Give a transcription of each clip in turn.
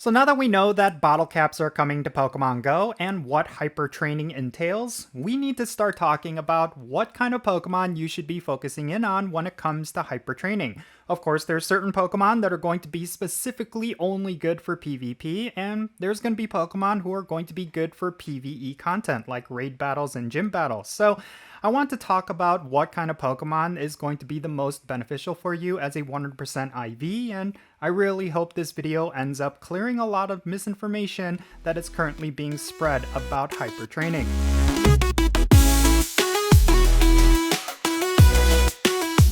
So now that we know that bottle caps are coming to Pokemon Go and what hypertraining entails, we need to start talking about what kind of Pokemon you should be focusing in on when it comes to hypertraining. Of course, there's certain Pokemon that are going to be specifically only good for PvP, and there's going to be Pokemon who are going to be good for PvE content, like raid battles and gym battles. So I want to talk about what kind of Pokemon is going to be the most beneficial for you as a 100% IV, and I really hope this video ends up clearing a lot of misinformation that is currently being spread about hypertraining.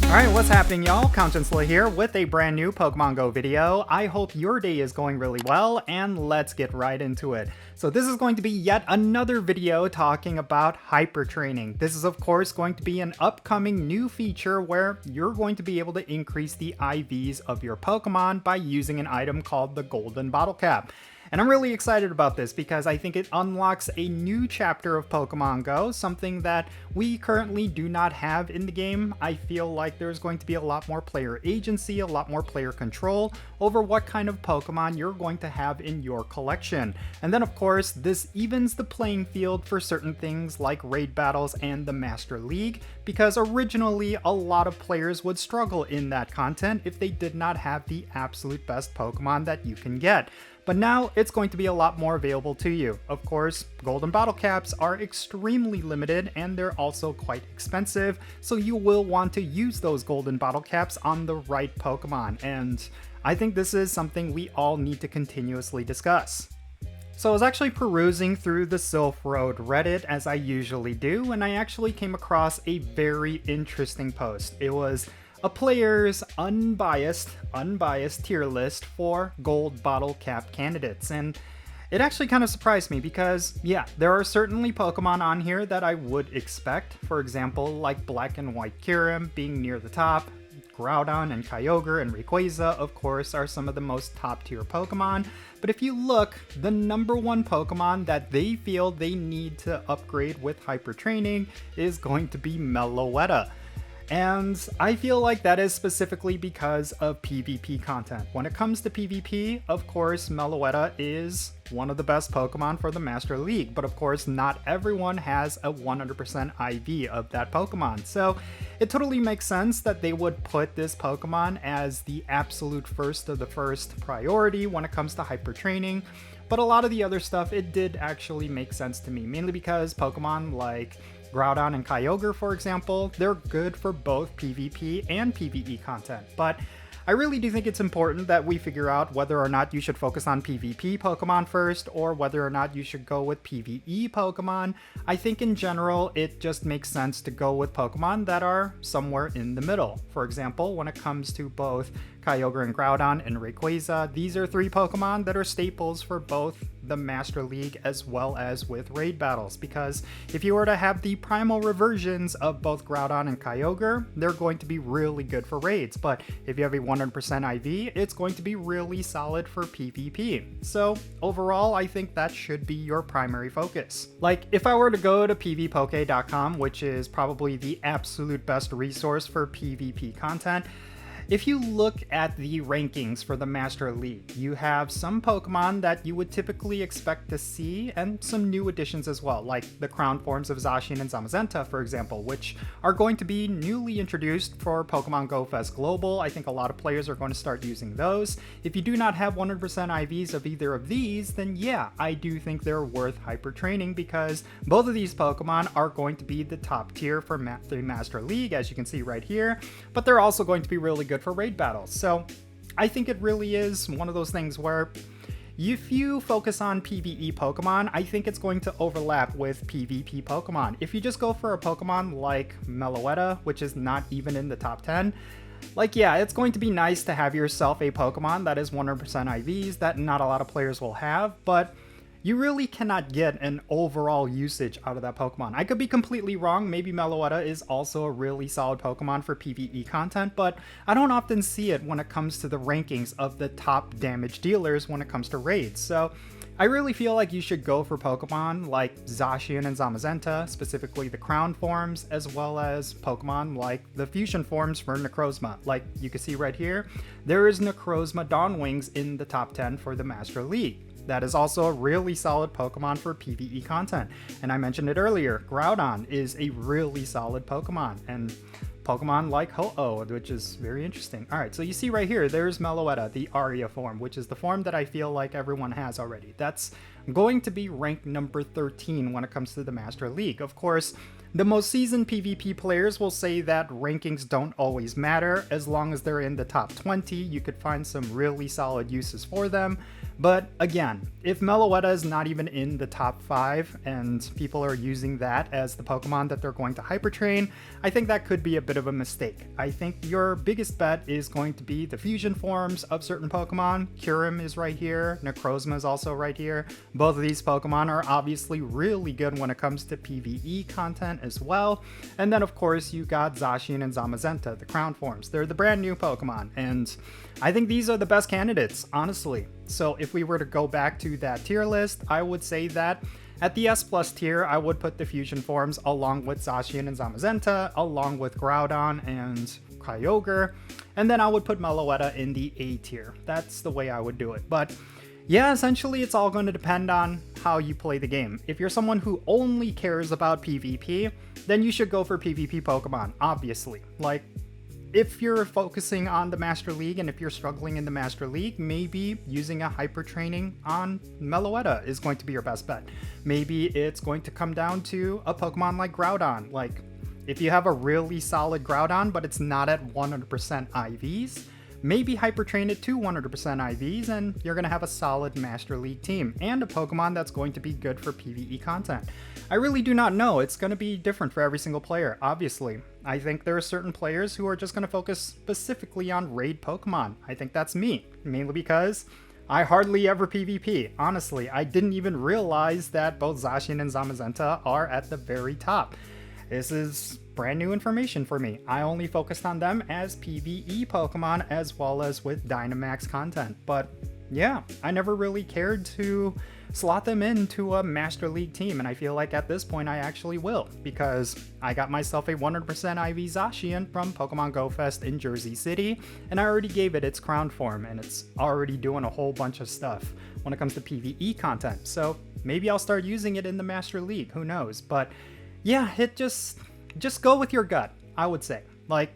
Alright, what's happening y'all? Jinsula here with a brand new Pokemon Go video. I hope your day is going really well, and let's get right into it. So this is going to be yet another video talking about hypertraining. This is of course going to be an upcoming new feature where you're going to be able to increase the IVs of your Pokemon by using an item called the Golden Bottle Cap. And I'm really excited about this because I think it unlocks a new chapter of Pokemon Go, something that we currently do not have in the game. I feel like there's going to be a lot more player agency, a lot more player control over what kind of Pokemon you're going to have in your collection. And then of course, this evens the playing field for certain things like raid battles and the Master League, because originally a lot of players would struggle in that content if they did not have the absolute best Pokemon that you can get. But now it's going to be a lot more available to you. Of course, golden bottle caps are extremely limited and they're also quite expensive, so you will want to use those golden bottle caps on the right Pokemon, and I think this is something we all need to continuously discuss. So I was actually perusing through the Sylph Road Reddit as I usually do, and I actually came across a very interesting post. It was a player's unbiased tier list for gold bottle cap candidates, and it actually kind of surprised me because, yeah, there are certainly Pokemon on here that I would expect. For example, like Black and White Kyurem being near the top. Groudon and Kyogre and Rayquaza, of course, are some of the most top tier Pokemon. But if you look, the number one Pokemon that they feel they need to upgrade with hypertraining is going to be Meloetta. And I feel like that is specifically because of PvP content. When it comes to PvP, of course, Meloetta is one of the best Pokemon for the Master League, but of course not everyone has a 100% IV of that Pokemon. So it totally makes sense that they would put this Pokemon as the absolute first of the first priority when it comes to hypertraining. But a lot of the other stuff, it did actually make sense to me, mainly because Pokemon like Groudon and Kyogre, for example, they're good for both PvP and PvE content, but I really do think it's important that we figure out whether or not you should focus on PvP Pokemon first, or whether or not you should go with PvE Pokemon. I think in general, it just makes sense to go with Pokemon that are somewhere in the middle. For example, when it comes to both Kyogre and Groudon and Rayquaza, these are three Pokemon that are staples for both the Master League as well as with raid battles, because if you were to have the primal reversions of both Groudon and Kyogre, they're going to be really good for raids, but if you have a 100% IV, it's going to be really solid for PvP. So overall, I think that should be your primary focus. Like, if I were to go to pvpoke.com, which is probably the absolute best resource for PvP content, if you look at the rankings for the Master League, you have some Pokemon that you would typically expect to see, and some new additions as well, like the crown forms of Zacian and Zamazenta, for example, which are going to be newly introduced for Pokemon Go Fest Global. I think a lot of players are going to start using those. If you do not have 100% IVs of either of these, then yeah, I do think they're worth hypertraining, because both of these Pokemon are going to be the top tier for the Master League, as you can see right here, but they're also going to be really good for raid battles. So I think it really is one of those things where if you focus on PvE Pokemon, I think it's going to overlap with PvP Pokemon. If you just go for a Pokemon like Meloetta, which is not even in the top 10, like, yeah, it's going to be nice to have yourself a Pokemon that is 100% IVs that not a lot of players will have, but you really cannot get an overall usage out of that Pokemon. I could be completely wrong. Maybe Meloetta is also a really solid Pokemon for PvE content, but I don't often see it when it comes to the rankings of the top damage dealers when it comes to raids. So I really feel like you should go for Pokemon like Zacian and Zamazenta, specifically the Crown forms, as well as Pokemon like the fusion forms for Necrozma. Like you can see right here, there is Necrozma Dawnwings in the top 10 for the Master League. That is also a really solid Pokemon for PvE content. And I mentioned it earlier, Groudon is a really solid Pokemon. And Pokemon like Ho-Oh, which is very interesting. Alright, so you see right here, there's Meloetta, the Aria form, which is the form that I feel like everyone has already. That's going to be ranked number 13 when it comes to the Master League. Of course, the most seasoned PvP players will say that rankings don't always matter. As long as they're in the top 20, you could find some really solid uses for them. But again, if Meloetta is not even in the top 5 and people are using that as the Pokemon that they're going to hypertrain, I think that could be a bit of a mistake. I think your biggest bet is going to be the fusion forms of certain Pokemon. Kyurem is right here, Necrozma is also right here. Both of these Pokemon are obviously really good when it comes to PvE content as well. And then of course you got Zacian and Zamazenta, the Crown forms. They're the brand new Pokemon, and I think these are the best candidates, honestly. So if we were to go back to that tier list, I would say that at the S+ tier, I would put the fusion forms along with Zacian and Zamazenta, along with Groudon and Kyogre, and then I would put Meloetta in the A tier. That's the way I would do it. But yeah, essentially it's all going to depend on how you play the game. If you're someone who only cares about PvP, then you should go for PvP Pokemon, obviously. Like, if you're focusing on the Master League and if you're struggling in the Master League, maybe using a hyper training on Meloetta is going to be your best bet. Maybe it's going to come down to a Pokemon like Groudon. Like, if you have a really solid Groudon, but it's not at 100% IVs, maybe hyper train it to 100% IVs and you're going to have a solid Master League team and a Pokemon that's going to be good for PvE content. I really do not know. It's going to be different for every single player, obviously. I think there are certain players who are just going to focus specifically on raid Pokemon. I think that's me, mainly because I hardly ever PvP. Honestly, I didn't even realize that both Zacian and Zamazenta are at the very top. This is brand new information for me. I only focused on them as PvE Pokemon as well as with Dynamax content. But yeah, I never really cared to slot them into a Master League team, and I feel like at this point I actually will, because I got myself a 100% IV Zacian from Pokemon Go Fest in Jersey City, and I already gave it its crown form, and it's already doing a whole bunch of stuff when it comes to PvE content. So maybe I'll start using it in the Master League, who knows? But yeah, just go with your gut, I would say. Like,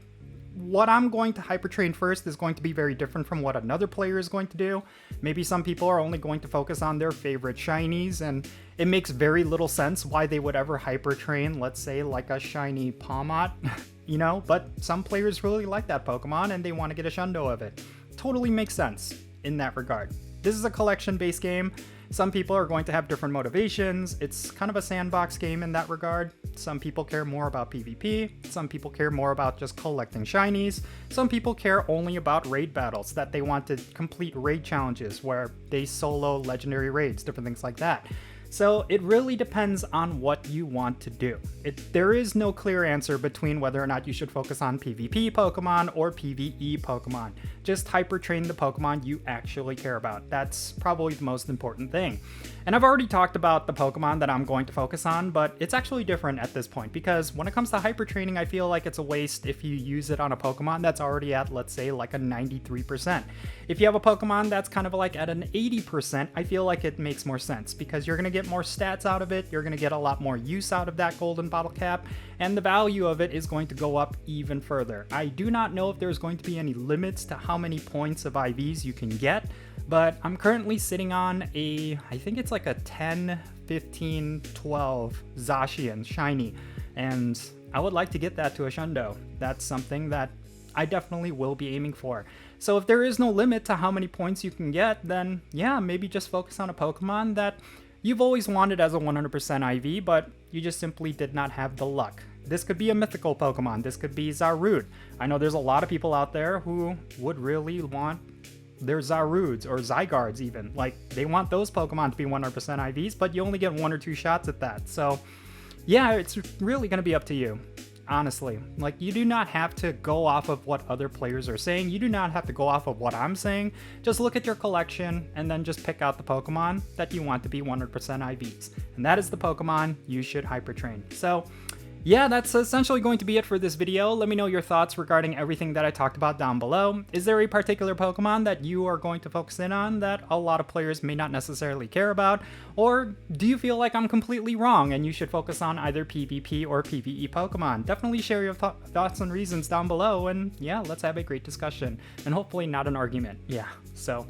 what I'm going to hypertrain first is going to be very different from what another player is going to do. Maybe some people are only going to focus on their favorite shinies, and it makes very little sense why they would ever hypertrain, let's say, like a shiny Palmot, you know? But some players really like that Pokemon and they want to get a Shundo of it. Totally makes sense in that regard. This is a collection-based game. Some people are going to have different motivations. It's kind of a sandbox game in that regard. Some people care more about PvP. Some people care more about just collecting shinies. Some people care only about raid battles, that they want to complete raid challenges where they solo legendary raids, different things like that. So it really depends on what you want to do. There is no clear answer between whether or not you should focus on PvP Pokemon or PvE Pokemon. Just hyper train the Pokemon you actually care about. That's probably the most important thing. And I've already talked about the Pokemon that I'm going to focus on, but it's actually different at this point, because when it comes to hyper training, I feel like it's a waste if you use it on a Pokemon that's already at, let's say, like a 93%. If you have a Pokemon that's kind of like at an 80%, I feel like it makes more sense, because you're going to get more stats out of it, you're going to get a lot more use out of that golden bottle cap, and the value of it is going to go up even further. I do not know if there's going to be any limits to how many points of IVs you can get, but I'm currently sitting on I think it's like a 10, 15, 12 Zacian shiny, and I would like to get that to a Shundo. That's something that I definitely will be aiming for. So if there is no limit to how many points you can get, then yeah, maybe just focus on a Pokemon that you've always wanted as a 100% IV, but you just simply did not have the luck. This could be a mythical Pokemon. This could be Zarude. I know there's a lot of people out there who would really want their Zarudes or Zygardes even. Like, they want those Pokemon to be 100% IVs, but you only get 1 or 2 shots at that. So yeah, it's really going to be up to you. honestly. Like, you do not have to go off of what other players are saying. You do not have to go off of what I'm saying. Just look at your collection and then just pick out the Pokemon that you want to be 100% IVs. And that is the Pokemon you should hyper train. So yeah, that's essentially going to be it for this video. Let me know your thoughts regarding everything that I talked about down below. Is there a particular Pokemon that you are going to focus in on that a lot of players may not necessarily care about? Or do you feel like I'm completely wrong and you should focus on either PvP or PvE Pokemon? Definitely share your thoughts and reasons down below, and yeah, let's have a great discussion. And hopefully not an argument. Yeah, so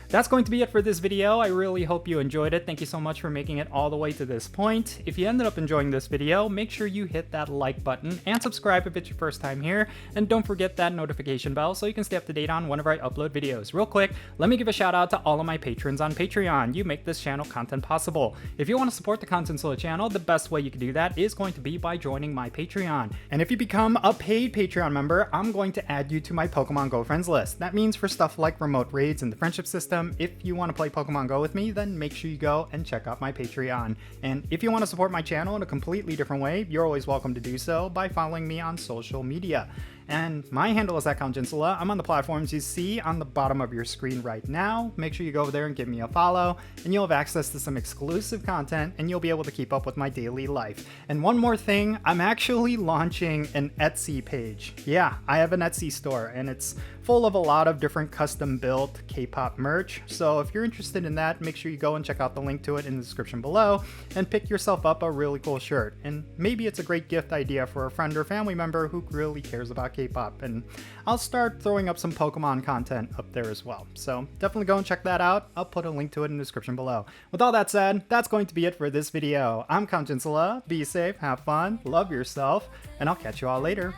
that's going to be it for this video. I really hope you enjoyed it. Thank you so much for making it all the way to this point. If you ended up enjoying this video, make sure you hit that like button and subscribe if it's your first time here. And don't forget that notification bell so you can stay up to date on whenever I upload videos. Real quick, let me give a shout out to all of my patrons on Patreon. You make this channel content possible. If you want to support the Jinsula channel, the best way you can do that is going to be by joining my Patreon. And if you become a paid Patreon member, I'm going to add you to my Pokemon Go friends list. That means for stuff like remote raids and the friendship system. If you want to play Pokemon Go with me, then make sure you go and check out my Patreon. And if you want to support my channel in a completely different way, you're always welcome to do so by following me on social media. And my handle is @Jinsula. I'm on the platforms you see on the bottom of your screen right now. Make sure you go over there and give me a follow, and you'll have access to some exclusive content, and you'll be able to keep up with my daily life. And one more thing, I'm actually launching an Etsy page. Yeah, I have an Etsy store, and it's full of a lot of different custom-built K-pop merch. So if you're interested in that, make sure you go and check out the link to it in the description below, and pick yourself up a really cool shirt. And maybe it's a great gift idea for a friend or family member who really cares about K-pop, and I'll start throwing up some Pokemon content up there as well. So definitely go and check that out. I'll put a link to it in the description below. With all that said, that's going to be it for this video. I'm Jinsula. Be safe, have fun, love yourself, and I'll catch you all later.